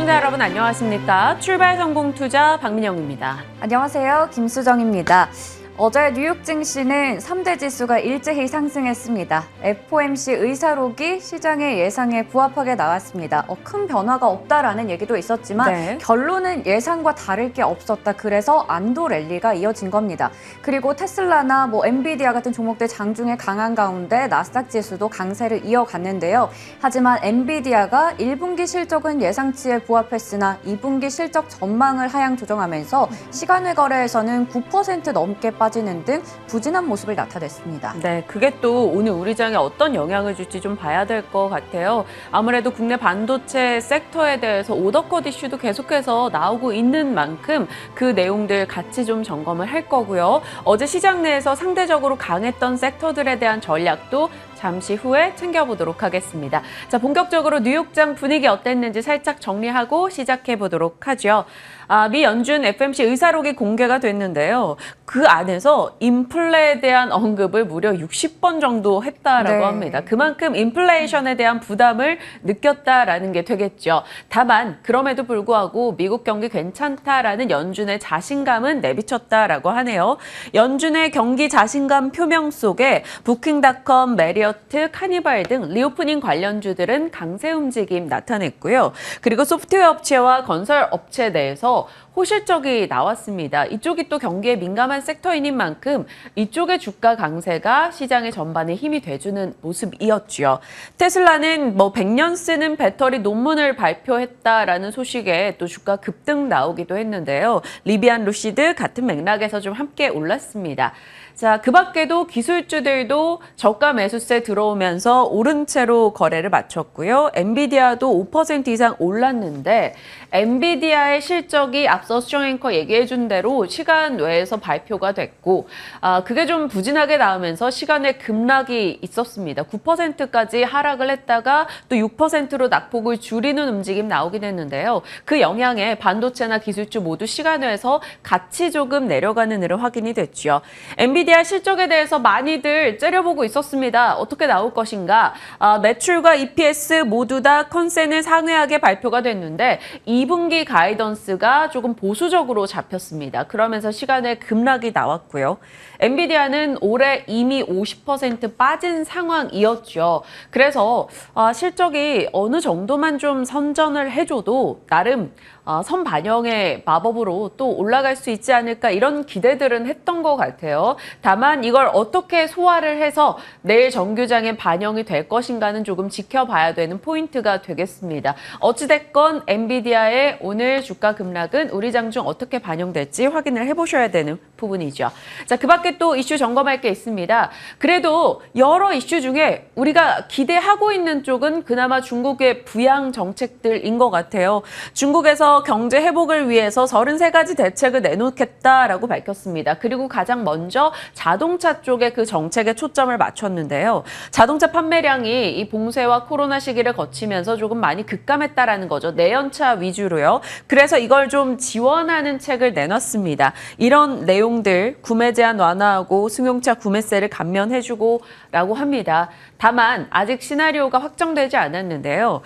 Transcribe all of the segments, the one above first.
시청자 여러분 안녕하십니까? 출발 성공 투자 박민영입니다. 안녕하세요. 김수정입니다. 어제 뉴욕 증시는 3대 지수가 일제히 상승했습니다. FOMC 의사록이 시장의 예상에 부합하게 나왔습니다. 큰 변화가 없다라는 얘기도 있었지만 결론은 예상과 다를 게 없었다. 그래서 안도 랠리가 이어진 겁니다. 그리고 테슬라나 엔비디아 같은 종목들 장중에 강한 가운데 나스닥 지수도 강세를 이어갔는데요. 하지만 엔비디아가 1분기 실적은 예상치에 부합했으나 2분기 실적 전망을 하향 조정하면서 시간외 거래에서는 9% 넘게 빠지는 등 부진한 모습을 나타냈습니다. 네, 그게 또 오늘 우리 장에 어떤 영향을 줄지 좀 봐야 될 것 같아요. 아무래도 국내 반도체 섹터에 대해서 오더컷 이슈도 계속해서 나오고 있는 만큼 그 내용들 같이 좀 점검을 할 거고요. 어제 시장 내에서 상대적으로 강했던 섹터들에 대한 전략도 잠시 후에 챙겨보도록 하겠습니다. 자, 본격적으로 뉴욕장 분위기 어땠는지 살짝 정리하고 시작해 보도록 하죠. 미 연준 FOMC 의사록이 공개가 됐는데요. 그 안에서 인플레에 대한 언급을 무려 60번 정도 했다라고 합니다. 그만큼 인플레이션에 대한 부담을 느꼈다라는 게 되겠죠. 다만 그럼에도 불구하고 미국 경기 괜찮다라는 연준의 자신감은 내비쳤다라고 하네요. 연준의 경기 자신감 표명 속에 부킹닷컴, 메리어트, 카니발 등 리오프닝 관련주들은 강세 움직임 나타냈고요. 그리고 소프트웨어 업체와 건설 업체 내에서 호실적이 나왔습니다. 이쪽이 또 경기에 민감한 섹터인 만큼 이쪽의 주가 강세가 시장의 전반에 힘이 돼주는 모습이었죠. 테슬라는 100년 쓰는 배터리 논문을 발표했다라는 소식에 또 주가 급등 나오기도 했는데요. 리비안 루시드 같은 맥락에서 좀 함께 올랐습니다. 자, 그 밖에도 기술주들도 저가 매수세 들어오면서 오른 채로 거래를 마쳤고요. 엔비디아도 5% 이상 올랐는데 엔비디아의 실적이 앞서 수정 앵커 얘기해준 대로 시간 외에서 발표가 됐고 그게 좀 부진하게 나오면서 시간에 급락이 있었습니다. 9%까지 하락을 했다가 또 6%로 낙폭을 줄이는 움직임 나오긴 했는데요. 그 영향에 반도체나 기술주 모두 시간 외에서 같이 조금 내려가는 일을 확인이 됐죠. 엔비디아 실적에 대해서 많이들 째려보고 있었습니다. 어떻게 나올 것인가? 매출과 EPS 모두 다 컨센을 상회하게 발표가 됐는데 2분기 가이던스가 조금 보수적으로 잡혔습니다. 그러면서 시간에 급락이 나왔고요. 엔비디아는 올해 이미 50% 빠진 상황이었죠. 그래서 실적이 어느 정도만 좀 선전을 해줘도 나름 선반영의 마법으로 또 올라갈 수 있지 않을까 이런 기대들은 했던 것 같아요. 다만 이걸 어떻게 소화를 해서 내일 정규장에 반영이 될 것인가는 조금 지켜봐야 되는 포인트가 되겠습니다. 어찌됐건 엔비디아의 오늘 주가 급락은 우리 장 중 어떻게 반영될지 확인을 해보셔야 되는 부분이죠. 자, 그 밖에 또 이슈 점검할 게 있습니다. 그래도 여러 이슈 중에 우리가 기대하고 있는 쪽은 그나마 중국의 부양 정책들인 것 같아요. 중국에서 경제 회복을 위해서 33가지 대책을 내놓겠다라고 밝혔습니다. 그리고 가장 먼저 자동차 쪽에 그 정책에 초점을 맞췄는데요. 자동차 판매량이 이 봉쇄와 코로나 시기를 거치면서 조금 많이 급감했다라는 거죠. 내연차 위주로요. 그래서 이걸 좀 지원하는 책을 내놨습니다. 이런 내용들 구매 제한 완화하고 승용차 구매세를 감면해주고 라고 합니다. 다만 아직 시나리오가 확정되지 않았는데요.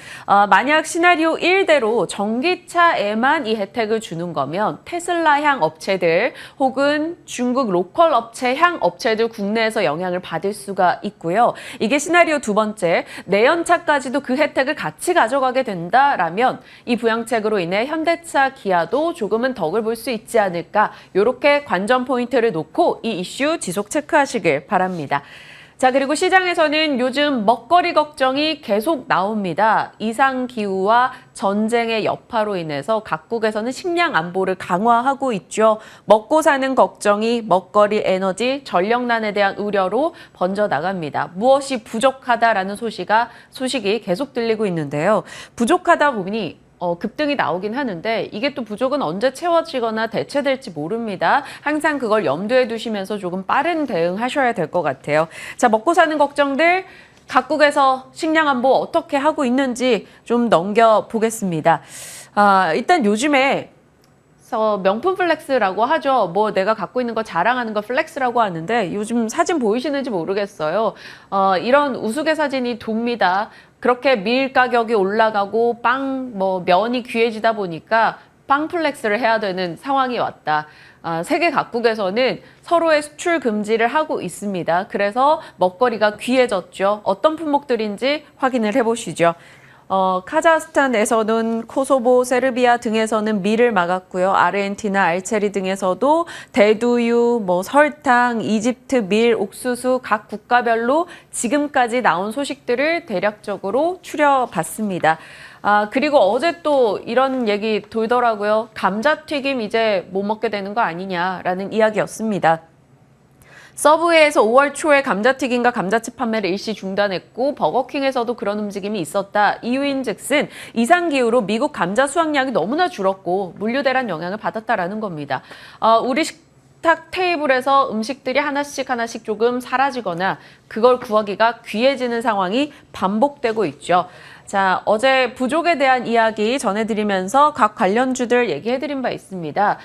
만약 시나리오 1대로 전기차에만 이 혜택을 주는 거면 테슬라 향 업체들 혹은 중국 로컬 업체 향 업체들 국내에서 영향을 받을 수가 있고요. 이게 시나리오 두 번째, 내연차까지도 그 혜택을 같이 가져가게 된다라면 이 부양책으로 인해 현대차, 기아도 조금은 덕을 볼 수 있지 않을까 이렇게 관전 포인트를 놓고 이 이슈 지속 체크하시길 바랍니다. 자, 그리고 시장에서는 요즘 먹거리 걱정이 계속 나옵니다. 이상기후와 전쟁의 여파로 인해서 각국에서는 식량 안보를 강화하고 있죠. 먹고 사는 걱정이 먹거리, 에너지, 전력난에 대한 우려로 번져나갑니다. 무엇이 부족하다라는 소식이 계속 들리고 있는데요. 부족하다 보니 급등이 나오긴 하는데 이게 또 부족은 언제 채워지거나 대체될지 모릅니다. 항상 그걸 염두에 두시면서 조금 빠른 대응하셔야 될 것 같아요. 자, 먹고 사는 걱정들 각국에서 식량 안보 어떻게 하고 있는지 좀 넘겨보겠습니다. 일단 요즘에 명품 플렉스라고 하죠. 내가 갖고 있는 거 자랑하는 거 플렉스라고 하는데 요즘 사진 보이시는지 모르겠어요. 이런 우스갯사진이 돕니다. 그렇게 밀 가격이 올라가고 면이 귀해지다 보니까 빵 플렉스를 해야 되는 상황이 왔다. 세계 각국에서는 서로의 수출 금지를 하고 있습니다. 그래서 먹거리가 귀해졌죠. 어떤 품목들인지 확인을 해보시죠. 카자흐스탄에서는 코소보, 세르비아 등에서는 밀을 막았고요. 아르헨티나, 알체리 등에서도 대두유, 설탕, 이집트 밀, 옥수수 각 국가별로 지금까지 나온 소식들을 대략적으로 추려봤습니다. 그리고 어제 또 이런 얘기 돌더라고요. 감자튀김 이제 못 먹게 되는 거 아니냐라는 이야기였습니다. 서브웨이에서 5월 초에 감자튀김과 감자칩 판매를 일시 중단했고 버거킹에서도 그런 움직임이 있었다. 이유인즉슨 이상기후로 미국 감자 수확량이 너무나 줄었고 물류 대란 영향을 받았다라는 겁니다. 우리 식탁 테이블에서 음식들이 하나씩 조금 사라지거나 그걸 구하기가 귀해지는 상황이 반복되고 있죠. 자, 어제 부족에 대한 이야기 전해드리면서 각 관련주들 얘기해드린 바 있습니다.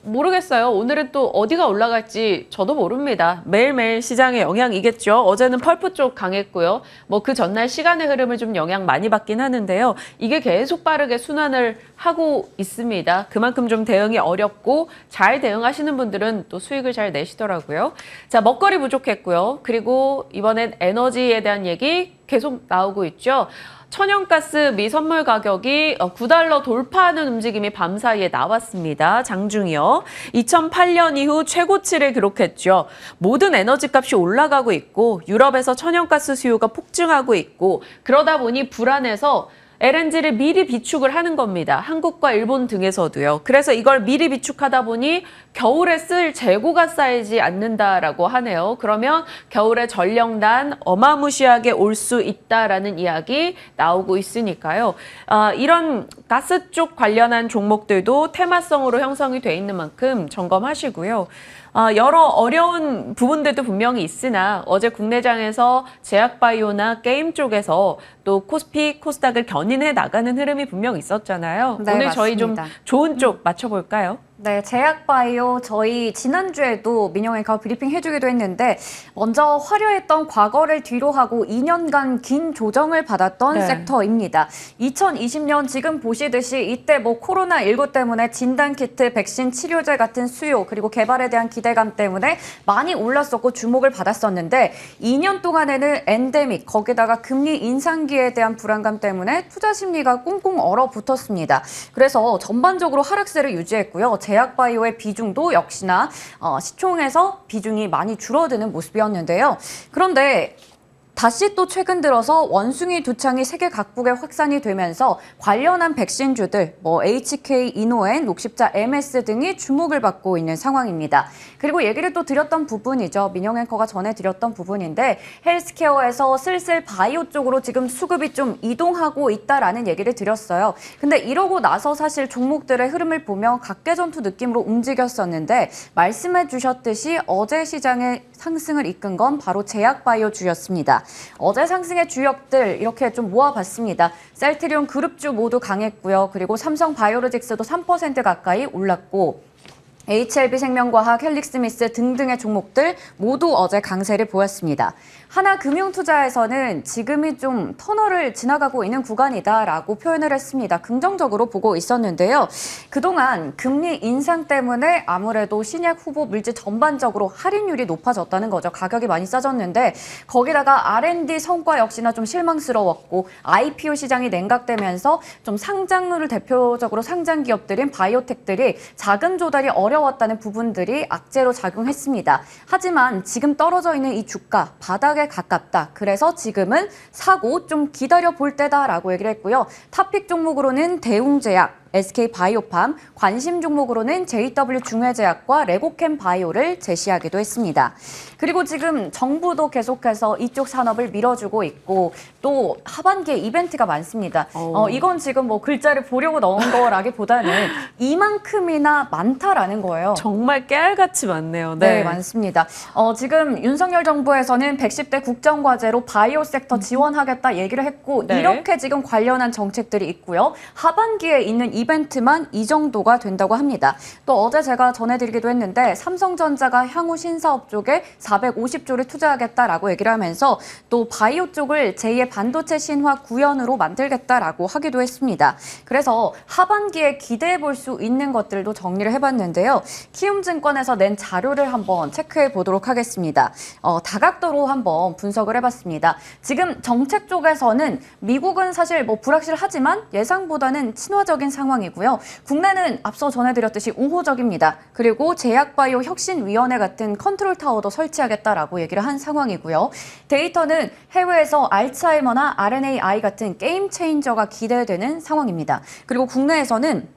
모르겠어요. 오늘은 또 어디가 올라갈지 저도 모릅니다. 매일매일 시장의 영향이겠죠. 어제는 펄프 쪽 강했고요. 그 전날 시간의 흐름을 좀 영향 많이 받긴 하는데요. 이게 계속 빠르게 순환을 하고 있습니다. 그만큼 좀 대응이 어렵고 잘 대응하시는 분들은 또 수익을 잘 내시더라고요. 자, 먹거리 부족했고요. 그리고 이번엔 에너지에 대한 얘기 계속 나오고 있죠. 천연가스 미 선물 가격이 $9 돌파하는 움직임이 밤사이에 나왔습니다. 장중이요. 2008년 이후 최고치를 기록했죠. 모든 에너지 값이 올라가고 있고 유럽에서 천연가스 수요가 폭증하고 있고 그러다 보니 불안해서 LNG를 미리 비축을 하는 겁니다. 한국과 일본 등에서도요. 그래서 이걸 미리 비축하다 보니 겨울에 쓸 재고가 쌓이지 않는다라고 하네요. 그러면 겨울에 전령단 어마무시하게 올 수 있다라는 이야기 나오고 있으니까요. 이런 가스 쪽 관련한 종목들도 테마성으로 형성이 돼 있는 만큼 점검하시고요. 여러 어려운 부분들도 분명히 있으나 어제 국내장에서 제약바이오나 게임 쪽에서 또 코스피, 코스닥을 견인해 나가는 흐름이 분명 있었잖아요. 네, 오늘 맞습니다. 저희 좀 좋은 쪽 맞춰볼까요? 네, 제약바이오 저희 지난주에도 민영앵커 브리핑 해주기도 했는데 먼저 화려했던 과거를 뒤로 하고 2년간 긴 조정을 받았던 섹터입니다. 2020년 지금 보시듯이 이때 코로나19 때문에 진단키트, 백신, 치료제 같은 수요 그리고 개발에 대한 기대감 때문에 많이 올랐었고 주목을 받았었는데 2년 동안에는 엔데믹 거기다가 금리 인상기에 대한 불안감 때문에 투자 심리가 꽁꽁 얼어붙었습니다. 그래서 전반적으로 하락세를 유지했고요. 제약바이오의 비중도 역시나 시총에서 비중이 많이 줄어드는 모습이었는데요. 그런데 다시 또 최근 들어서 원숭이 두창이 세계 각국에 확산이 되면서 관련한 백신주들, HK, 이노엔, 녹십자, MS 등이 주목을 받고 있는 상황입니다. 그리고 얘기를 또 드렸던 부분이죠. 민영 앵커가 전해드렸던 부분인데 헬스케어에서 슬슬 바이오 쪽으로 지금 수급이 좀 이동하고 있다라는 얘기를 드렸어요. 근데 이러고 나서 사실 종목들의 흐름을 보면 각계전투 느낌으로 움직였었는데 말씀해 주셨듯이 어제 시장의 상승을 이끈 건 바로 제약바이오주였습니다. 어제 상승의 주역들 이렇게 좀 모아봤습니다. 셀트리온 그룹주 모두 강했고요. 그리고 삼성바이오로직스도 3% 가까이 올랐고 HLB생명과학, 헬릭스미스 등등의 종목들 모두 어제 강세를 보였습니다. 하나금융투자에서는 지금이 좀 터널을 지나가고 있는 구간이다라고 표현을 했습니다. 긍정적으로 보고 있었는데요. 그동안 금리 인상 때문에 아무래도 신약 후보 물질 전반적으로 할인율이 높아졌다는 거죠. 가격이 많이 싸졌는데 거기다가 R&D 성과 역시나 좀 실망스러웠고 IPO 시장이 냉각되면서 좀 상장률을 대표적으로 상장 기업들인 바이오텍들이 자금 조달이 어려웠다는 부분들이 악재로 작용했습니다. 하지만 지금 떨어져 있는 이 주가 바닥에 가깝다. 그래서 지금은 사고 좀 기다려 볼 때다라고 얘기를 했고요. 탑픽 종목으로는 대웅제약, SK바이오팜, 관심 종목으로는 JW중해제약과 레고캠바이오를 제시하기도 했습니다. 그리고 지금 정부도 계속해서 이쪽 산업을 밀어주고 있고 또 하반기에 이벤트가 많습니다. 이건 지금 글자를 보려고 넣은 거라기보다는 이만큼이나 많다라는 거예요. 정말 깨알같이 많네요. 네, 많습니다. 지금 윤석열 정부에서는 110대 국정과제로 바이오 섹터 지원하겠다 얘기를 했고 이렇게 지금 관련한 정책들이 있고요. 하반기에 있는 이벤트만 이 정도가 된다고 합니다. 또 어제 제가 전해드리기도 했는데 삼성전자가 향후 신사업 쪽에 450조를 투자하겠다라고 얘기를 하면서 또 바이오 쪽을 제2의 반도체 신화 구현으로 만들겠다라고 하기도 했습니다. 그래서 하반기에 기대해 볼 수 있는 것들도 정리를 해봤는데요. 키움증권에서 낸 자료를 한번 체크해 보도록 하겠습니다. 다각도로 한번 분석을 해봤습니다. 지금 정책 쪽에서는 미국은 사실 불확실하지만 예상보다는 친화적인 상황이고요. 국내는 앞서 전해드렸듯이 우호적입니다. 그리고 제약바이오 혁신위원회 같은 컨트롤 타워도 설치하겠다라고 얘기를 한 상황이고요. 데이터는 해외에서 알츠하이머나 RNAi 같은 게임 체인저가 기대되는 상황입니다. 그리고 국내에서는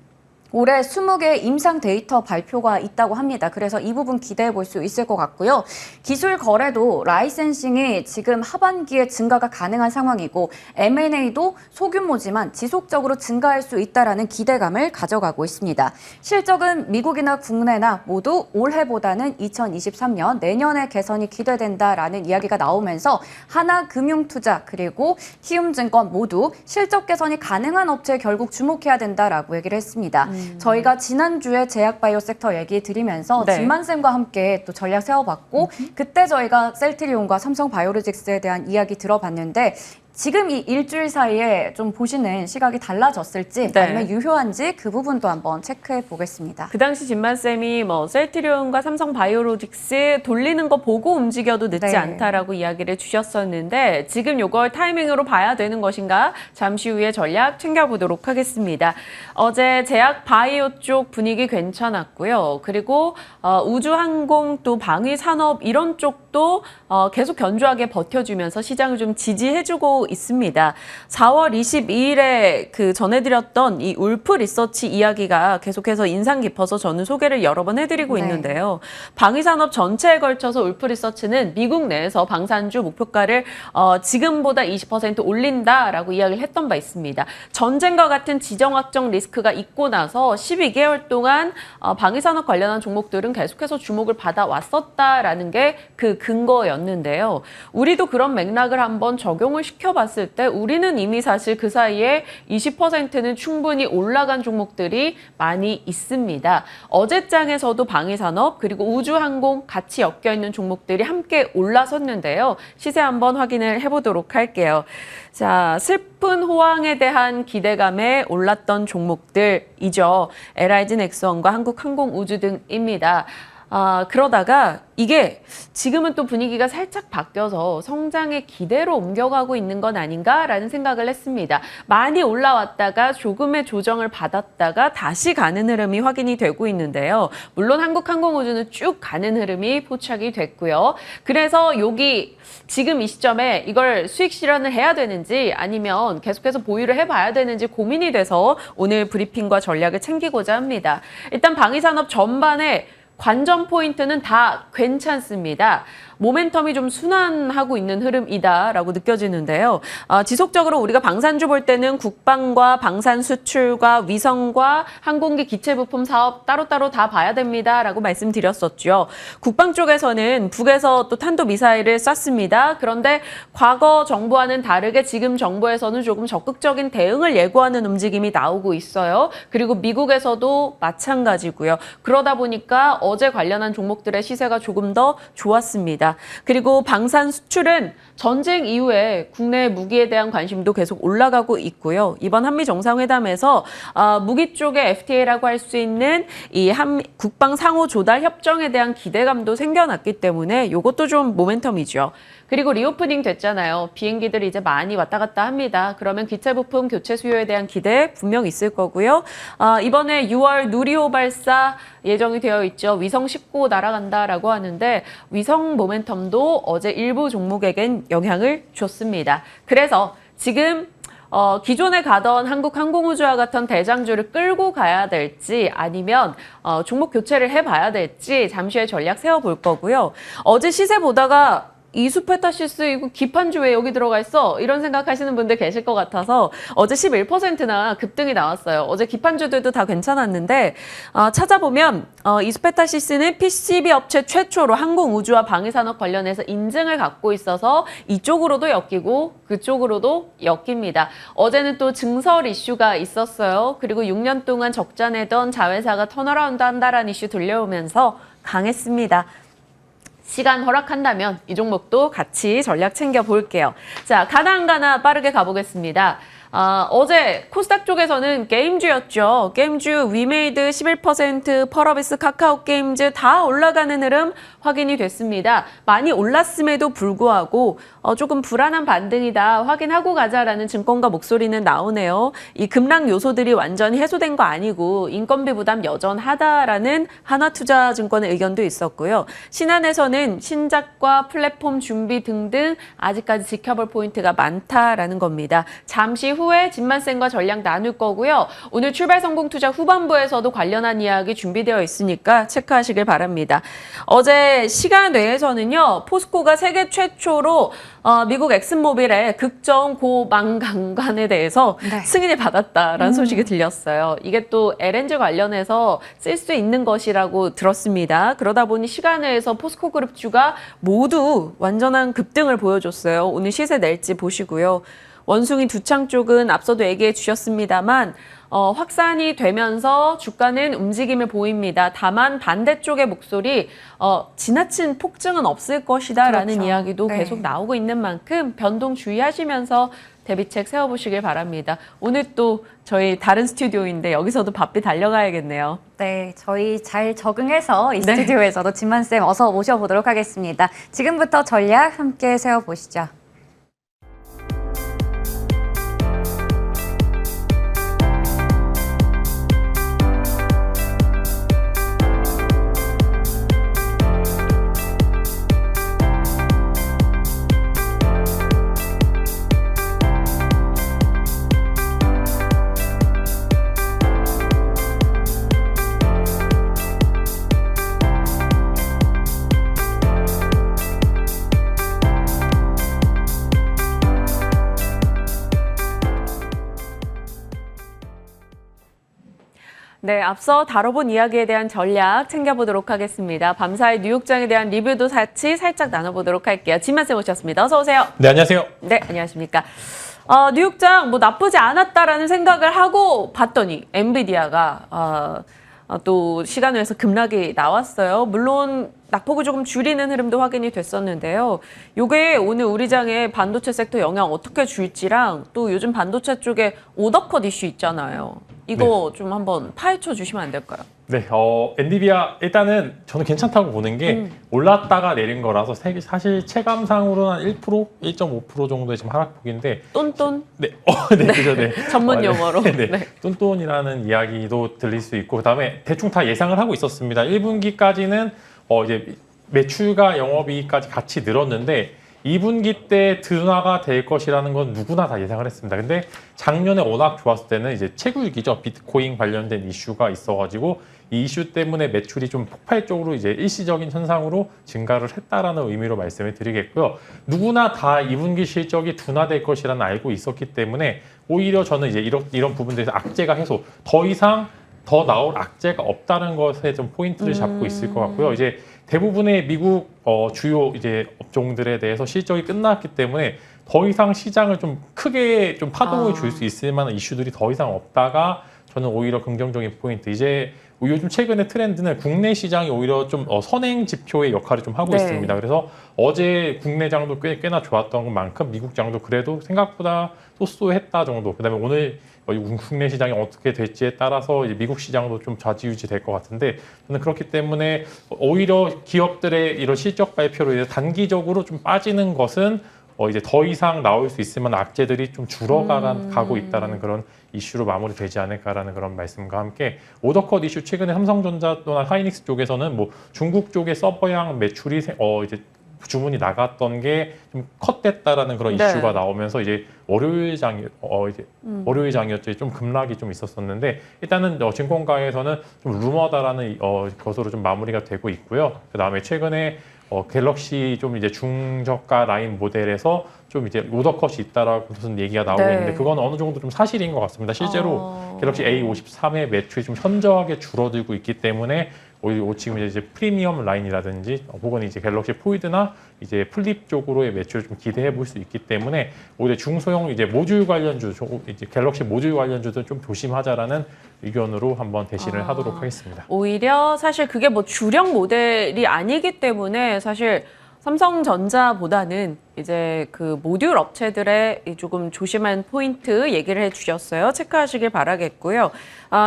올해 20개의 임상 데이터 발표가 있다고 합니다. 그래서 이 부분 기대해 볼 수 있을 것 같고요. 기술 거래도 라이센싱이 지금 하반기에 증가가 가능한 상황이고 M&A도 소규모지만 지속적으로 증가할 수 있다라는 기대감을 가져가고 있습니다. 실적은 미국이나 국내나 모두 올해보다는 2023년 내년에 개선이 기대된다라는 이야기가 나오면서 하나금융투자 그리고 키움증권 모두 실적 개선이 가능한 업체에 결국 주목해야 된다라고 얘기를 했습니다. 저희가 지난주에 제약바이오 섹터 얘기 드리면서 네. 진만쌤과 함께 또 전략 세워봤고 그때 저희가 셀트리온과 삼성바이오로직스에 대한 이야기 들어봤는데 지금 이 일주일 사이에 좀 보시는 시각이 달라졌을지 네. 아니면 유효한지 그 부분도 한번 체크해 보겠습니다. 그 당시 진만쌤이 셀트리온과 삼성바이오로직스 돌리는 거 보고 움직여도 늦지 네. 않다라고 이야기를 주셨었는데 지금 이걸 타이밍으로 봐야 되는 것인가 잠시 후에 전략 챙겨보도록 하겠습니다. 어제 제약 바이오 쪽 분위기 괜찮았고요. 그리고 우주항공 또 방위산업 이런 쪽도 계속 견조하게 버텨주면서 시장을 좀 지지해주고 있습니다. 4월 22일에 그 전해드렸던 이 울프 리서치 이야기가 계속해서 인상 깊어서 저는 소개를 여러 번 해드리고 네. 있는데요. 방위산업 전체에 걸쳐서 울프 리서치는 미국 내에서 방산주 목표가를 지금보다 20% 올린다라고 이야기를 했던 바 있습니다. 전쟁과 같은 지정학적 리스크가 있고 나서 12개월 동안 방위산업 관련한 종목들은 계속해서 주목을 받아왔었다라는 게 그 근거였는데요. 우리도 그런 맥락을 한번 적용을 시켜봤을 때 우리는 이미 사실 그 사이에 20%는 충분히 올라간 종목들이 많이 있습니다. 어제장에서도 방위산업 그리고 우주항공 같이 엮여있는 종목들이 함께 올라섰는데요. 시세 한번 확인을 해보도록 할게요. 자, 슬픈 호황에 대한 기대감에 올랐던 종목들이죠. LIG 넥스원과 한국항공우주 등입니다. 그러다가 이게 지금은 또 분위기가 살짝 바뀌어서 성장의 기대로 옮겨가고 있는 건 아닌가라는 생각을 했습니다. 많이 올라왔다가 조금의 조정을 받았다가 다시 가는 흐름이 확인이 되고 있는데요. 물론 한국항공우주는 쭉 가는 흐름이 포착이 됐고요. 그래서 여기 지금 이 시점에 이걸 수익 실현을 해야 되는지 아니면 계속해서 보유를 해봐야 되는지 고민이 돼서 오늘 브리핑과 전략을 챙기고자 합니다. 일단 방위산업 전반에 관전 포인트는 다 괜찮습니다. 모멘텀이 좀 순환하고 있는 흐름이다라고 느껴지는데요. 지속적으로 우리가 방산주 볼 때는 국방과 방산 수출과 위성과 항공기 기체 부품 사업 따로따로 다 봐야 됩니다라고 말씀드렸었죠. 국방 쪽에서는 북에서 또 탄도미사일을 쐈습니다. 그런데 과거 정부와는 다르게 지금 정부에서는 조금 적극적인 대응을 예고하는 움직임이 나오고 있어요. 그리고 미국에서도 마찬가지고요. 그러다 보니까 어제 관련한 종목들의 시세가 조금 더 좋았습니다. 그리고 방산 수출은 전쟁 이후에 국내 무기에 대한 관심도 계속 올라가고 있고요. 이번 한미 정상회담에서 무기 쪽의 FTA라고 할 수 있는 이 국방 상호 조달 협정에 대한 기대감도 생겨났기 때문에 이것도 좀 모멘텀이죠. 그리고 리오프닝 됐잖아요. 비행기들이 이제 많이 왔다 갔다 합니다. 그러면 기체 부품 교체 수요에 대한 기대 분명 있을 거고요. 이번에 6월 누리호 발사 예정이 되어 있죠. 위성 19 날아간다라고 하는데 위성 모멘텀도 어제 일부 종목에겐 영향을 줬습니다. 그래서 지금 기존에 가던 한국항공우주와 같은 대장주를 끌고 가야 될지 아니면 종목 교체를 해봐야 될지 잠시 후에 전략 세워볼 거고요. 어제 시세 보다가 이수페타시스 이거 기판주 왜 여기 들어가 있어? 이런 생각하시는 분들 계실 것 같아서 어제 11%나 급등이 나왔어요. 어제 기판주들도 다 괜찮았는데 찾아보면 이수페타시스는 PCB 업체 최초로 항공우주와 방위산업 관련해서 인증을 갖고 있어서 이쪽으로도 엮이고 그쪽으로도 엮입니다. 어제는 또 증설 이슈가 있었어요. 그리고 6년 동안 적자 내던 자회사가 턴어라운드 한다라는 이슈 들려오면서 강했습니다. 시간 허락한다면 이 종목도 같이 전략 챙겨볼게요. 자, 가나가나 빠르게 가보겠습니다. 어제 코스닥 쪽에서는 게임주였죠. 게임주 위메이드 11%, 펄어비스, 카카오게임즈 다 올라가는 흐름 확인이 됐습니다. 많이 올랐음에도 불구하고 조금 불안한 반등이다. 확인하고 가자라는 증권가 목소리는 나오네요. 이 급락 요소들이 완전히 해소된 거 아니고 인건비 부담 여전하다라는 하나투자증권의 의견도 있었고요. 신한에서는 신작과 플랫폼 준비 등등 아직까지 지켜볼 포인트가 많다라는 겁니다. 잠시 후에 진만쌤과 전략 나눌 거고요. 오늘 출발 성공 투자 후반부에서도 관련한 이야기 준비되어 있으니까 체크하시길 바랍니다. 어제 시간 내에서는요. 포스코가 세계 최초로 미국 엑슨모빌의 극저온 고망강간에 대해서 승인을 받았다라는 소식이 들렸어요. 이게 또 LNG 관련해서 쓸 수 있는 것이라고 들었습니다. 그러다 보니 시간 내에서 포스코 그룹주가 모두 완전한 급등을 보여줬어요. 오늘 시세 낼지 보시고요. 원숭이 두창 쪽은 앞서도 얘기해 주셨습니다만 확산이 되면서 주가는 움직임을 보입니다. 다만 반대쪽의 목소리 지나친 폭증은 없을 것이다라는 그렇죠. 이야기도 네. 계속 나오고 있는 만큼 변동 주의하시면서 대비책 세워보시길 바랍니다. 오늘 또 저희 다른 스튜디오인데 여기서도 바삐 달려가야겠네요. 네, 저희 잘 적응해서 이 스튜디오에서도 진만쌤 어서 모셔보도록 하겠습니다. 지금부터 전략 함께 세워보시죠. 네, 앞서 다뤄본 이야기에 대한 전략 챙겨보도록 하겠습니다. 밤사이 뉴욕장에 대한 리뷰도 같이 살짝 나눠보도록 할게요. 진만쌤 오셨습니다. 어서 오세요. 네, 안녕하세요. 네, 안녕하십니까. 뉴욕장 뭐 나쁘지 않았다라는 생각을 하고 봤더니 엔비디아가 또 시간외에서 급락이 나왔어요. 물론 낙폭을 조금 줄이는 흐름도 확인이 됐었는데요. 요게 오늘 우리 장의 반도체 섹터 영향 어떻게 줄지랑 또 요즘 반도체 쪽에 오더컷 이슈 있잖아요. 이거 좀 한번 파헤쳐 주시면 안 될까요? 네, 엔비디아 일단은 저는 괜찮다고 보는 게 올랐다가 내린 거라서 사실 체감상으로는 한 1%, 1.5% 정도의 지금 하락폭인데 똔똔. 네, 네, 그죠, 네. 전문 용어로. 네, 네. 네. 똔똔이라는 이야기도 들릴 수 있고 그다음에 대충 다 예상을 하고 있었습니다. 1분기까지는 이제 매출과 영업이익까지 같이 늘었는데 2분기 때 둔화가 될 것이라는 건 누구나 다 예상을 했습니다. 근데 작년에 워낙 좋았을 때는 이제 채굴기죠. 비트코인 관련된 이슈가 있어가지고 이 이슈 때문에 매출이 좀 폭발적으로 이제 일시적인 현상으로 증가를 했다라는 의미로 말씀을 드리겠고요. 누구나 다 2분기 실적이 둔화될 것이라는 알고 있었기 때문에 오히려 저는 이제 이런 부분들에서 악재가 해소, 더 이상 더 나올 악재가 없다는 것에 좀 포인트를 잡고 있을 것 같고요. 이제 대부분의 미국 주요 이제 업종들에 대해서 실적이 끝났기 때문에 더 이상 시장을 좀 크게 좀 파동을 줄 수 있을 만한 이슈들이 더 이상 없다가 저는 오히려 긍정적인 포인트. 이제 요즘 최근의 트렌드는 국내 시장이 오히려 좀 선행 지표의 역할을 좀 하고 있습니다. 그래서 어제 국내 장도 꽤나 좋았던 만큼 미국 장도 그래도 생각보다 소소했다 정도. 그다음에 오늘 국내 시장이 어떻게 될지에 따라서 이제 미국 시장도 좀 좌지우지 될 것 같은데 저는 그렇기 때문에 오히려 기업들의 이런 실적 발표로 인해 단기적으로 좀 빠지는 것은 이제 더 이상 나올 수 있을 만한 악재들이 좀 줄어가고 있다는 그런 이슈로 마무리되지 않을까라는 그런 말씀과 함께 오더컷 이슈 최근에 삼성전자 또는 하이닉스 쪽에서는 뭐 중국 쪽의 서버양 매출이 이제 주문이 나갔던 게 좀 컷됐다라는 그런 이슈가 나오면서 이제 월요일장이었죠. 좀 급락이 좀 있었었는데 일단은 증권가에서는 좀 루머다라는 것으로 좀 마무리가 되고 있고요. 그다음에 최근에 갤럭시 좀 이제 중저가 라인 모델에서 좀 이제 오더컷이 있다라고 무슨 얘기가 나오고 네. 있는데 그건 어느 정도 좀 사실인 것 같습니다. 실제로 갤럭시 A53의 매출이 좀 현저하게 줄어들고 있기 때문에 오히려 지금 이제 프리미엄 라인이라든지 혹은 이제 갤럭시 폴드나 이제 플립 쪽으로의 매출을 좀 기대해 볼 수 있기 때문에 오히려 중소형 이제 모듈 관련주, 이제 갤럭시 모듈 관련주도 좀 조심하자라는 의견으로 한번 대신을 하도록 하겠습니다. 오히려 사실 그게 뭐 주력 모델이 아니기 때문에 사실 삼성전자보다는 이제 그 모듈 업체들의 이 조금 조심한 포인트 얘기를 해주셨어요. 체크하시길 바라겠고요.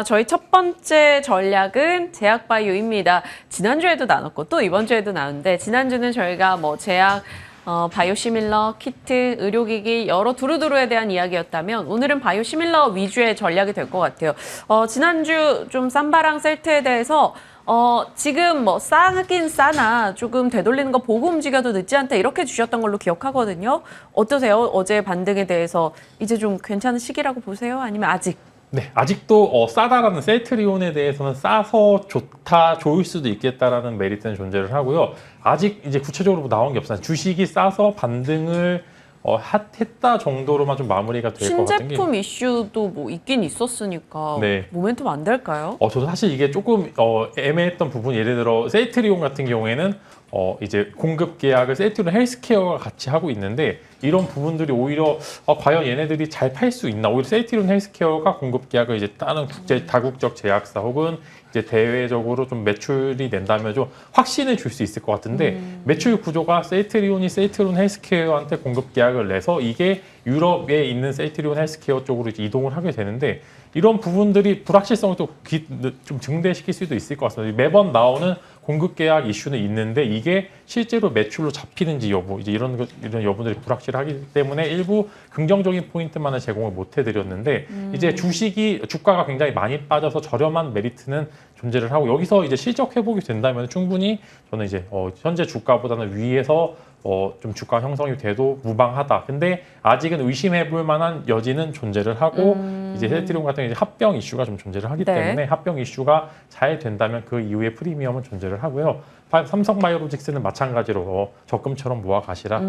저희 첫 번째 전략은 제약바이오입니다. 지난주에도 나눴고 또 이번 주에도 나왔는데 지난주는 저희가 뭐 제약 바이오시밀러, 키트, 의료기기 여러 두루두루에 대한 이야기였다면 오늘은 바이오시밀러 위주의 전략이 될 것 같아요. 지난주 좀 쌈바랑 셀트에 대해서 지금 뭐 싸긴 싸나 조금 되돌리는 거 보고 움직여도 늦지 않다 이렇게 주셨던 걸로 기억하거든요. 어떠세요? 어제 반등에 대해서 이제 좀 괜찮은 시기라고 보세요? 아니면 아직? 네, 아직도 싸다라는 셀트리온에 대해서는 싸서 좋다, 좋을 수도 있겠다라는 메리트는 존재를 하고요. 아직 이제 구체적으로 나온 게 없어요. 주식이 싸서 반등을 했다 정도로만 좀 마무리가 될 것 같은 게. 신제품 이슈도 뭐 있긴 있었으니까 네. 모멘텀 안 될까요? 저도 사실 이게 조금 애매했던 부분, 예를 들어 셀트리온 같은 경우에는 이제 공급 계약을 셀트리온 헬스케어가 같이 하고 있는데 이런 부분들이 오히려 과연 얘네들이 잘 팔 수 있나? 오히려 셀트리온 헬스케어가 공급 계약을 이제 다른 다국적 제약사 혹은 이제 대외적으로 좀 매출이 낸다면 좀 확신을 줄 수 있을 것 같은데 매출 구조가 셀트리온 헬스케어한테 공급 계약을 내서 이게 유럽에 있는 셀트리온 헬스케어 쪽으로 이제 이동을 하게 되는데 이런 부분들이 불확실성을 또 좀 증대시킬 수도 있을 것 같습니다. 매번 나오는 공급 계약 이슈는 있는데 이게 실제로 매출로 잡히는지 여부 이제 이런 여부들이 불확실하기 때문에 일부 긍정적인 포인트만을 제공을 못 해드렸는데 이제 주가가 굉장히 많이 빠져서 저렴한 메리트는 존재를 하고 여기서 이제 실적 회복이 된다면 충분히 저는 이제 현재 주가보다는 위에서 좀 주가 형성이 돼도 무방하다. 근데 아직은 의심해볼 만한 여지는 존재를 하고 이제 셀트리온 같은 이제 합병 이슈가 좀 존재를 하기 네. 때문에 합병 이슈가 잘 된다면 그 이후에 프리미엄은 존재를 하고요. 삼성바이오로직스는 마찬가지로 적금처럼 모아 가시라.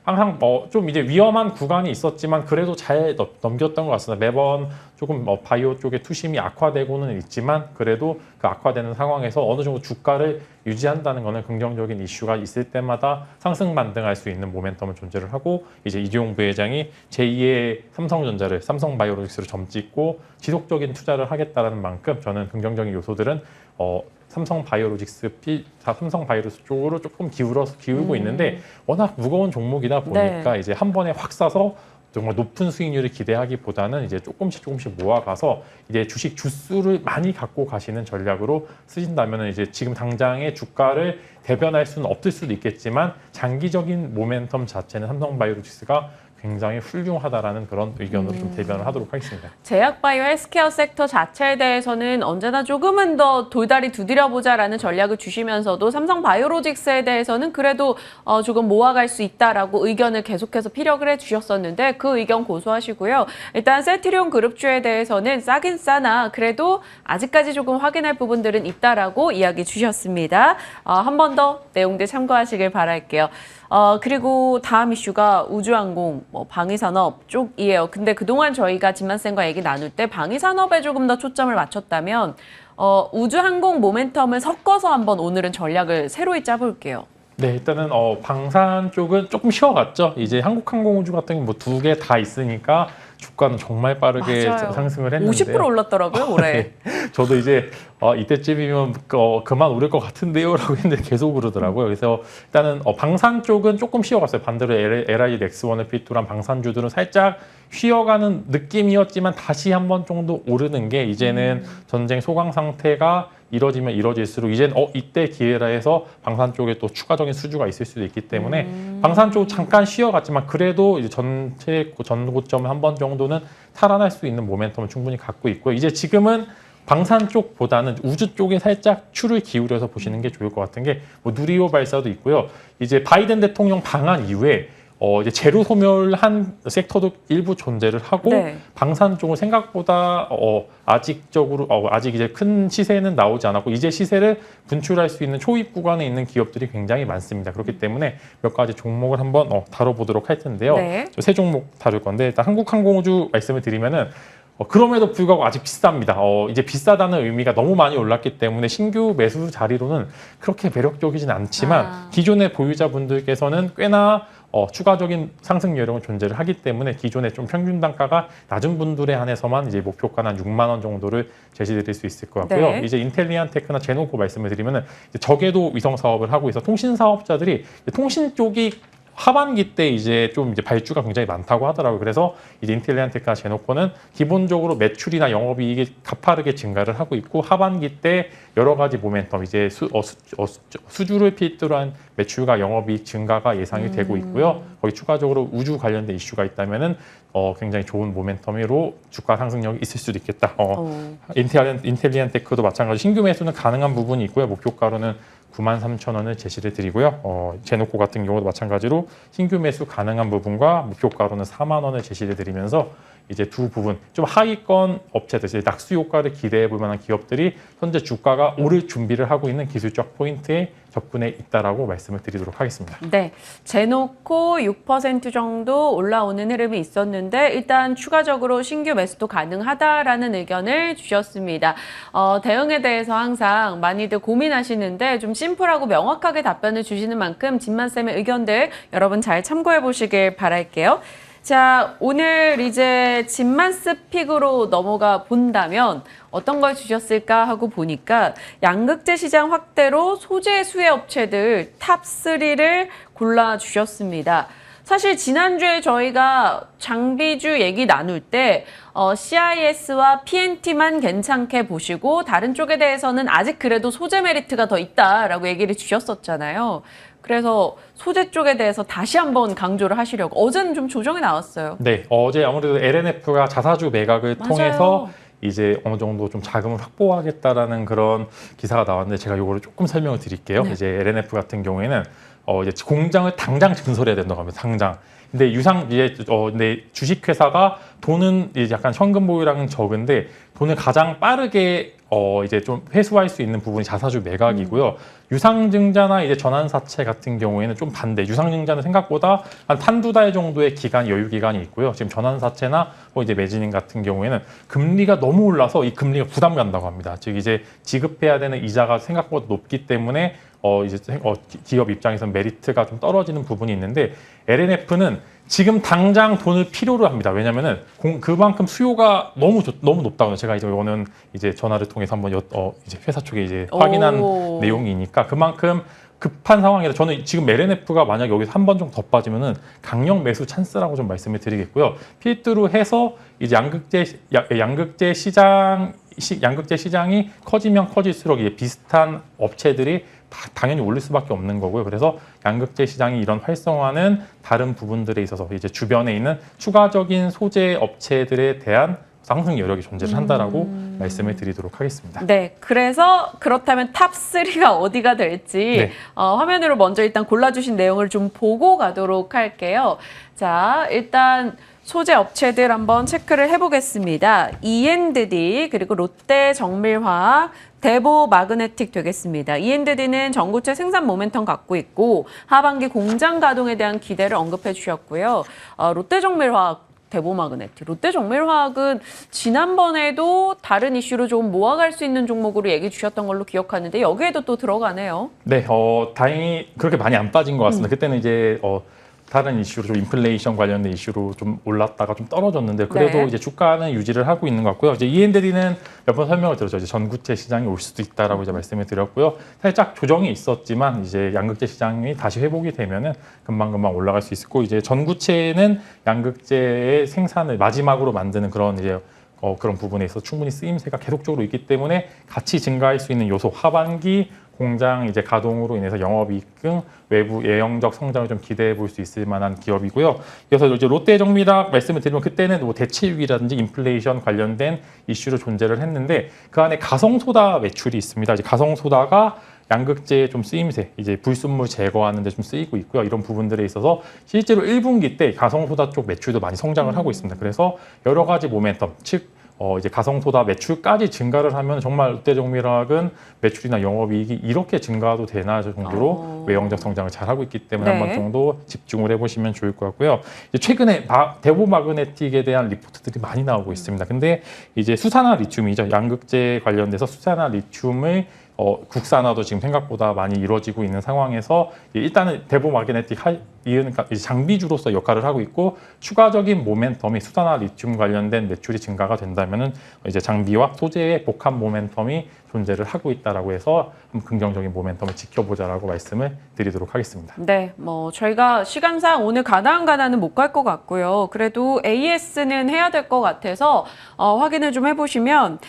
항상 좀 이제 위험한 구간이 있었지만 그래도 잘 넘겼던 것 같습니다. 매번 조금 바이오 쪽의 투심이 악화되고는 있지만 그래도 그 악화되는 상황에서 어느 정도 주가를 유지한다는 것은 긍정적인 이슈가 있을 때마다 상승 반등할 수 있는 모멘텀을 존재를 하고 이제 이재용 부회장이 제2의 삼성바이오로직스로 점찍고 지속적인 투자를 하겠다는 만큼 저는 긍정적인 요소들은 삼성바이오로직스 쪽으로 조금 기울고 있는데 워낙 무거운 종목이다 보니까 네. 이제 한 번에 확 사서 정말 높은 수익률을 기대하기보다는 이제 조금씩 모아가서 이제 주식 주수를 많이 갖고 가시는 전략으로 쓰신다면 이제 지금 당장의 주가를 대변할 수는 없을 수도 있겠지만 장기적인 모멘텀 자체는 삼성바이오로직스가 굉장히 훌륭하다라는 그런 의견으로 좀 대변을 하도록 하겠습니다. 제약바이오 헬스케어 섹터 자체에 대해서는 언제나 조금은 더 돌다리 두드려보자라는 전략을 주시면서도 삼성바이오로직스에 대해서는 그래도 조금 모아갈 수 있다라고 의견을 계속해서 피력을 해주셨었는데 그 의견 고수하시고요. 일단 셀트리온 그룹주에 대해서는 싸긴 싸나 그래도 아직까지 조금 확인할 부분들은 있다라고 이야기 주셨습니다. 한 번 더 내용들 참고하시길 바랄게요. 그리고 다음 이슈가 우주항공, 방위산업 쪽이에요. 근데 그동안 저희가 진만쌤과 얘기 나눌 때 방위산업에 조금 더 초점을 맞췄다면 우주항공 모멘텀을 섞어서 한번 오늘은 전략을 새로이 짜볼게요. 네, 일단은 방산 쪽은 조금 쉬어갔죠. 이제 한국항공우주 같은 게 뭐 두 개 다 있으니까 주가는 정말 빠르게 맞아요. 상승을 했는데 50% 올랐더라고요, 올해. 네. 저도 이제 이때쯤이면 그만 오를 것 같은데요라고 했는데 계속 오르더라고요. 그래서 일단은 방산 쪽은 조금 쉬어갔어요. 반대로 LI 넥스원을 필두로 한 방산주들은 살짝 쉬어가는 느낌이었지만 다시 한 번 정도 오르는 게 이제는 전쟁 소강 상태가 이뤄지면 이뤄질수록 이제는 이때 기회라 해서 방산 쪽에 또 추가적인 수주가 있을 수도 있기 때문에 방산 쪽 잠깐 쉬어갔지만 그래도 이제 전체 전고점 한 번 정도는 살아날 수 있는 모멘텀을 충분히 갖고 있고요. 이제 지금은 방산 쪽보다는 우주 쪽에 살짝 추를 기울여서 보시는 게 좋을 것 같은 게 누리호 발사도 있고요. 이제 바이든 대통령 방한 이후에 이제 재료 소멸한 섹터도 일부 존재를 하고 네. 방산 쪽은 생각보다 아직 이제 큰 시세는 나오지 않았고 이제 시세를 분출할 수 있는 초입 구간에 있는 기업들이 굉장히 많습니다. 그렇기 때문에 몇 가지 종목을 한번 다뤄보도록 할 텐데요. 네. 세 종목 다룰 건데 일단 한국항공우주 말씀을 드리면은 그럼에도 불구하고 아직 비쌉니다. 이제 비싸다는 의미가 너무 많이 올랐기 때문에 신규 매수 자리로는 그렇게 매력적이진 않지만 기존의 보유자분들께서는 꽤나 추가적인 상승 여력은 존재를 하기 때문에 기존에 좀 평균 단가가 낮은 분들에 한해서만 이제 목표가는 한 6만 원 정도를 제시드릴 수 있을 것 같고요. 네. 이제 인텔리안테크나 제노코 말씀을 드리면은 저궤도 위성 사업을 하고 있어 통신 사업자들이 통신 쪽이 하반기 때 이제 발주가 굉장히 많다고 하더라고요. 그래서 이제 인텔리안테크나 제노코는 기본적으로 매출이나 영업이익이 가파르게 증가를 하고 있고 하반기 때 여러 가지 모멘텀 이제 수주를 필두로 한 매출과 영업이익 증가가 예상이 되고 있고요. 거기 추가적으로 우주 관련된 이슈가 있다면은 굉장히 좋은 모멘텀으로 주가 상승력이 있을 수도 있겠다. 인텔리안테크도 마찬가지 신규 매수는 가능한 부분이 있고요. 목표가로는 93,000원을 제시를 드리고요. 제노코 같은 경우도 마찬가지로 신규 매수 가능한 부분과 목표가로는 4만 원을 제시를 드리면서 이제 두 부분 좀 하위권 업체들, 이제 낙수 효과를 기대해 볼 만한 기업들이 현재 주가가 오를 준비를 하고 있는 기술적 포인트에 접근해 있다라고 말씀을 드리도록 하겠습니다. 네, 제놓고 6% 정도 올라오는 흐름이 있었는데 일단 추가적으로 신규 매수도 가능하다라는 의견을 주셨습니다. 대응에 대해서 항상 많이들 고민하시는데 좀 심플하고 명확하게 답변을 주시는 만큼 진만쌤의 의견들 여러분 잘 참고해 보시길 바랄게요. 자, 오늘 이제 진만스 픽으로 넘어가 본다면 어떤 걸 주셨을까 하고 보니까 양극재 시장 확대로 소재 수혜 업체들 탑3를 골라주셨습니다. 사실 지난주에 저희가 장비주 얘기 나눌 때 CIS와 PNT만 괜찮게 보시고 다른 쪽에 대해서는 아직 그래도 소재 메리트가 더 있다라고 얘기를 주셨었잖아요. 그래서 소재 쪽에 대해서 다시 한번 강조를 하시려고 어제는 좀 조정이 나왔어요. 네, 어제 아무래도 LNF가 자사주 매각을 맞아요. 통해서 이제 어느 정도 좀 자금을 확보하겠다라는 그런 기사가 나왔는데 제가 이거를 조금 설명을 드릴게요. 네. 이제 LNF 같은 경우에는 이제 공장을 당장 증설해야 된다고 합니다. 당장. 근데 근데 주식회사가 돈은 이제 약간 현금 보유량은 적은데 돈을 가장 빠르게 이제 좀 회수할 수 있는 부분이 자사주 매각이고요. 유상증자나 이제 전환사채 같은 경우에는 좀 반대. 유상증자는 생각보다 한 한두 달 정도의 여유 기간이 있고요. 지금 전환사채나 이제 매진인 같은 경우에는 금리가 너무 올라서 이 금리가 부담 간다고 합니다. 즉 이제 지급해야 되는 이자가 생각보다 높기 때문에 기업 입장에서 메리트가 좀 떨어지는 부분이 있는데 LNF는 지금 당장 돈을 필요로 합니다. 왜냐면은 그만큼 수요가 너무 높다고 제가 이거는 이제 전화를 통해서 한번 이제 회사 쪽에 이제 확인한 내용이니까 그만큼 급한 상황이라 저는 지금 LNF가 만약 여기서 한 번 정도 더 빠지면은 강력 매수 찬스라고 좀 말씀을 드리겠고요. 필두로 해서 이제 양극재 시장이 커지면 커질수록 이제 비슷한 업체들이 당연히 올릴 수밖에 없는 거고요. 그래서 양극재 시장이 이런 활성화는 다른 부분들에 있어서 이제 주변에 있는 추가적인 소재 업체들에 대한 상승 여력이 존재를 한다라고 말씀을 드리도록 하겠습니다. 네, 그래서 그렇다면 탑3가 어디가 될지 네. 화면으로 먼저 일단 골라주신 내용을 좀 보고 가도록 할게요. 자, 일단 소재 업체들 한번 체크를 해보겠습니다. E&D 그리고 롯데 정밀화학, 대보 마그네틱 되겠습니다. E&D는 전구체 생산 모멘텀 갖고 있고 하반기 공장 가동에 대한 기대를 언급해 주셨고요. 롯데 정밀화학, 대보 마그네틱. 롯데 정밀화학은 지난번에도 다른 이슈로 좀 모아갈 수 있는 종목으로 얘기 주셨던 걸로 기억하는데 여기에도 또 들어가네요. 네, 다행히 그렇게 많이 안 빠진 것 같습니다. 그때는 이제 다른 이슈로 좀 인플레이션 관련된 이슈로 좀 올랐다가 좀 떨어졌는데 그래도 네. 이제 주가는 유지를 하고 있는 것 같고요. 이제 E&D는 몇 번 설명을 드렸죠. 이제 전구체 시장이 올 수도 있다라고 이제 말씀을 드렸고요. 살짝 조정이 있었지만 이제 양극재 시장이 다시 회복이 되면은 금방 올라갈 수 있고 이제 전구체는 양극재의 생산을 마지막으로 만드는 그런 이제 그런 부분에 있어서 충분히 쓰임새가 계속적으로 있기 때문에 같이 증가할 수 있는 요소 하반기 공장 이제 가동으로 인해서 영업이익 등 외부 예형적 성장을 좀 기대해 볼 수 있을 만한 기업이고요. 그래서 이제 롯데 정밀화학 말씀을 드리면 그때는 뭐 대체육이라든지 인플레이션 관련된 이슈로 존재를 했는데 그 안에 가성소다 매출이 있습니다. 이제 가성소다가 양극재의 좀 쓰임새, 이제 불순물 제거하는 데 좀 쓰이고 있고요. 이런 부분들에 있어서 실제로 1분기 때 가성소다 쪽 매출도 많이 성장을 하고 있습니다. 그래서 여러 가지 모멘텀, 즉 이제 가성소다 매출까지 증가를 하면 정말 롯데정밀화학은 매출이나 영업이익이 이렇게 증가도 되나 정도로 외형적 성장을 잘하고 있기 때문에 네. 한번 정도 집중을 해보시면 좋을 것 같고요. 이제 최근에 대보 마그네틱에 대한 리포트들이 많이 나오고 있습니다. 근데 이제 수산화 리튬이죠. 양극재 관련돼서 수산화 리튬을 국산화도 지금 생각보다 많이 이루어지고 있는 상황에서 일단은 대보 마그네틱 그러니까 장비주로서 역할을 하고 있고 추가적인 모멘텀이 수산화 리튬 관련된 매출이 증가가 된다면은 이제 장비와 소재의 복합 모멘텀이 존재를 하고 있다라고 해서 긍정적인 모멘텀을 지켜보자라고 말씀을 드리도록 하겠습니다. 네, 저희가 시간상 오늘 가나는 못 갈 것 같고요. 그래도 AS는 해야 될 것 같아서 확인을 좀 해보시면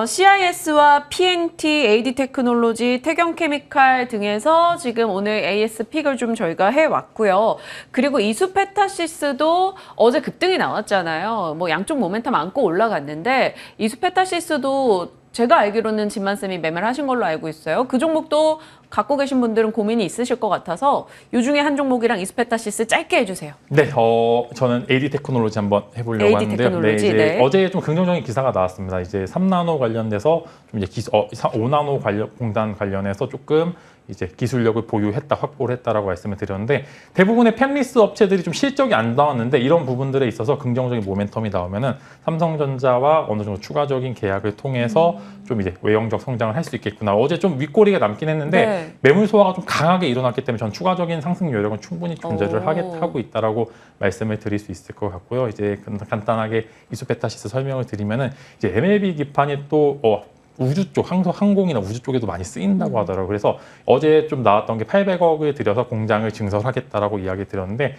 CIS와 PNT, AD 테크놀로지, 태경케미칼 등에서 지금 오늘 AS 픽을 좀 저희가 해왔고요. 그리고 이수페타시스도 어제 급등이 나왔잖아요. 양쪽 모멘텀 안고 올라갔는데 이수페타시스도 제가 알기로는 진만쌤이 매매를 하신 걸로 알고 있어요. 그 종목도 갖고 계신 분들은 고민이 있으실 것 같아서 이 중에 한 종목이랑 이수페타시스 짧게 해주세요. 네, 저는 AD 테크놀로지 한번 해보려고 AD 하는데요. 테크놀로지, 이제 네. 어제 좀 긍정적인 기사가 나왔습니다. 이제 3나노 관련돼서 좀 이제 5나노 공단 관련해서 조금 이제 기술력을 보유했다, 확보를 했다라고 말씀을 드렸는데 대부분의 팹리스 업체들이 좀 실적이 안 나왔는데 이런 부분들에 있어서 긍정적인 모멘텀이 나오면은 삼성전자와 어느 정도 추가적인 계약을 통해서 좀 이제 외형적 성장을 할 수 있겠구나. 어제 좀 윗꼬리가 남긴 했는데 네. 매물 소화가 좀 강하게 일어났기 때문에 전 추가적인 상승 여력은 충분히 존재를 하고 있다라고 말씀을 드릴 수 있을 것 같고요. 이제 간단하게 이수페타시스 설명을 드리면은 이제 MLB 기판이 또 우주 쪽, 항공이나 우주 쪽에도 많이 쓰인다고 하더라고요. 그래서 어제 좀 나왔던 게 800억을 들여서 공장을 증설하겠다라고 이야기 드렸는데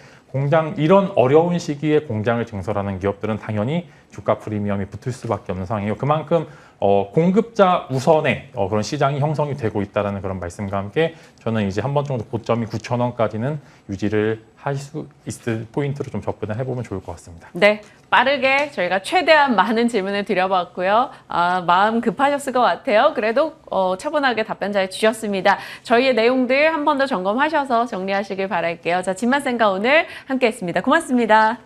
이런 어려운 시기에 공장을 증설하는 기업들은 당연히 주가 프리미엄이 붙을 수밖에 없는 상황이에요. 그만큼 공급자 우선의 그런 시장이 형성이 되고 있다는 그런 말씀과 함께 저는 이제 한 번 정도 고점이 9,000원까지는 유지를 할 수 있을 포인트로 좀 접근을 해보면 좋을 것 같습니다. 네, 빠르게 저희가 최대한 많은 질문을 드려봤고요. 마음 급하셨을 것 같아요. 그래도 차분하게 답변 잘 주셨습니다. 저희의 내용들 한 번 더 점검하셔서 정리하시길 바랄게요. 자, 진만쌤과 오늘 함께했습니다. 고맙습니다.